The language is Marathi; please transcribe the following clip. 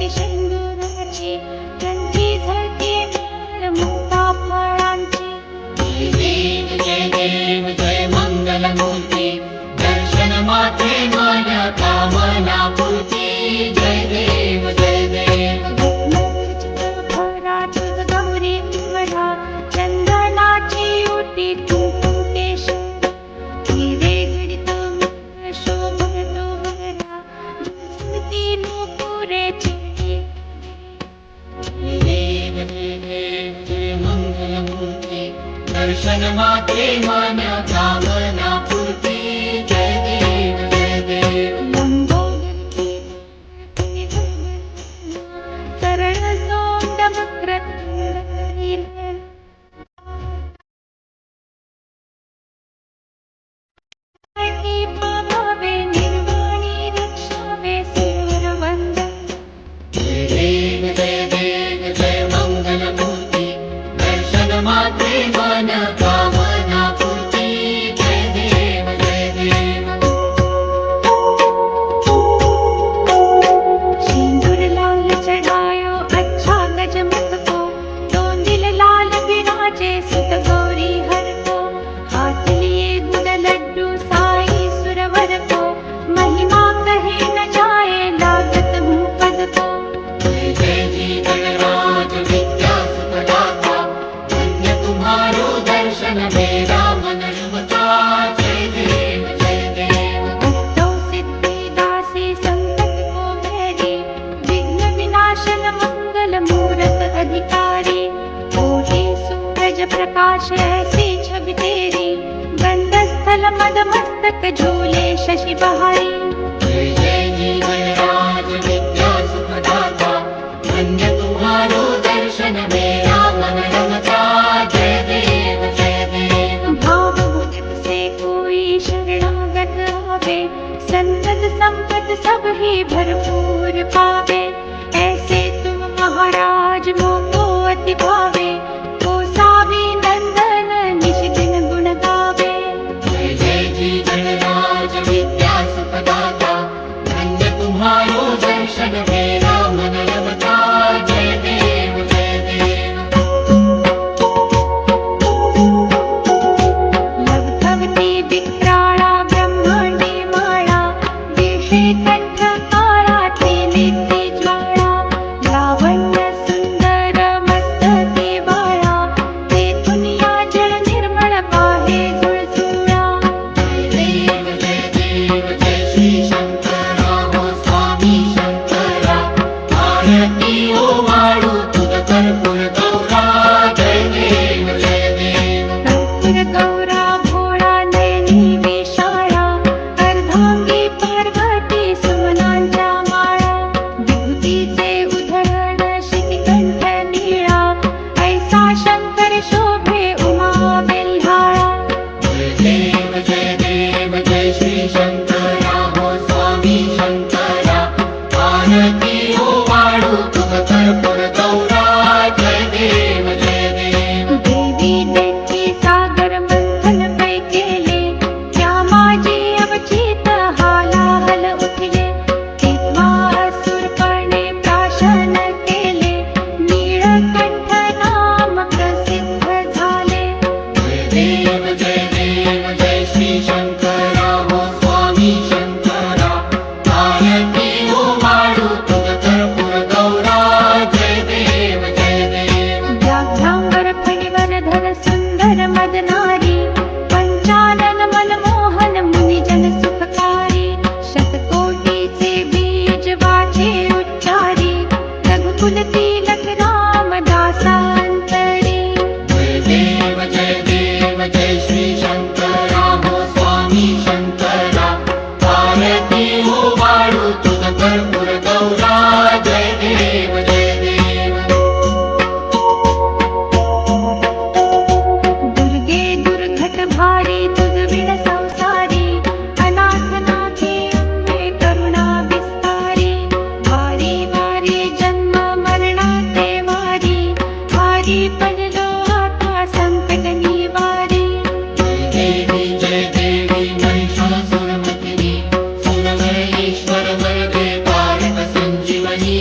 ती शेंदुराची त्यांची झळके मुक्ता फळांची. जय देव जय मंगलमूर्ती दर्शन माते मन कामना पूर्ती. जय देव जय देव. खरा तुझ गौरी उघडा चंदनाची ओटी कुंकुम केश हिरे घडीत शोभतो बहरा झुलती नूपुरे चिडी. देव जय देव जय मंगलमूर्ती दर्शन माते मन कामना पूर्ती. जय देव जय देव. लंबोदरी सरळ सोंड वक्रतुंड पावावे निर्वाणी रक्षावे सर्वर वंदन. जय देव जय देव जय मंगलमूर्ती दर्शन माते मन कामना पूर्ती. जय देव जय देव. सिंदूर लाल चढ़ायो अच्छा गजमुख को तोंदिल लाल विराजे सुत गौरी हर को. हाथ लिए गुड़ लड्डू साई सुरवर को महिमा कहे न जाए लागत हूँ पद को. जय जय जी गणराज विद्या सुखदाता धन्य तुम्हारो दर्शन मेरा मन रमता. जय देव जय देव. भक्तों सिद्धि दासी संकट को बैरी विघ्न विनाशन मंगल मूरत अधिकारी. कोटि सूरज प्रकाश ऐसी छवि तेरी गंध स्थल मद मस्तक झूले शशि बहारी. जय जय जी गणराज विद्या सुखदाता धन्य तुम्हारो दर्शन मेरा मन रमता. जय देव जय देव. भाव भगत से कोई शरणागत आवे संपद संपद सब ही भरपूर पावे. ऐसे तुम महाराज मोको अति भावे गोसावी नंदन निश दिन गुण गावे. जय जय जी गणराज विद्या सुखदाता धन्य तुम्हारो दर्शन मेरा मन रमता. जय देव जय देव. लवधवती विक्राळा ब्रह्मांडी माळा देशे कंठ काळा त्रिनेत्री ज्वाळा. लावण्य सुंदर मस्तके बाळा तेथून या जळ निर्मळ वाहे झुळझुळा. जय देव जय देव जय श्री शंकरा हो स्वामी शंकरा आरती ओवाळू तुझ कर्पूर गौरा. जय देव जय देव. कर्पूर गौरा भोळा नयनी विशाळा अर्धांगी पार्वती सुमनांच्या माळा. विभूतीचे उधरण शिखिकंठ निळा ऐसा शंकर शोभे उमा बेल्हाळा. जय देव जय श्री शंकरा हो स्वामी शंकरा आरती ओवाळू तुझ कर्पूर गौरा. जय देव जय देव. देवी देखी सागर मंथन पै केले त्या माझी अवचित हालाहल उठले. तेव्हा असुरपणे प्राशन केले नीळकंठ नाम प्रसिद्ध झाले. जय देव जय श्री शंकरा हो स्वामी शंकरा आरती ओवाळू तुझ कर्पूर गौरा. जय देव जय देव. व्याघ्रांबर फणीवरधर सुंदर मदनारी पंचानन मनमोहन मुनिजन सुखकारी. शतकोटीचे बीज वाचे उच्चारी रघुकुल तिलक रामदासांतरी. जय देव जय श्री शंकरा हो स्वामी शंकरा आरती ओवाळू तुझ कर्पूर गौरा. जय देव जय देव. दुर्गे दुर्घट भारी तुझ विण संसारी अनाथ नाथे अंबे करुणा विस्तारी. वारी वारी जन्म मरणाचे वारी वारी पडलो आता संकट निवारी. जय देवी महिषासुरमर्दिनी सुरवर ईश्वर वरदे तारक संजीवनी.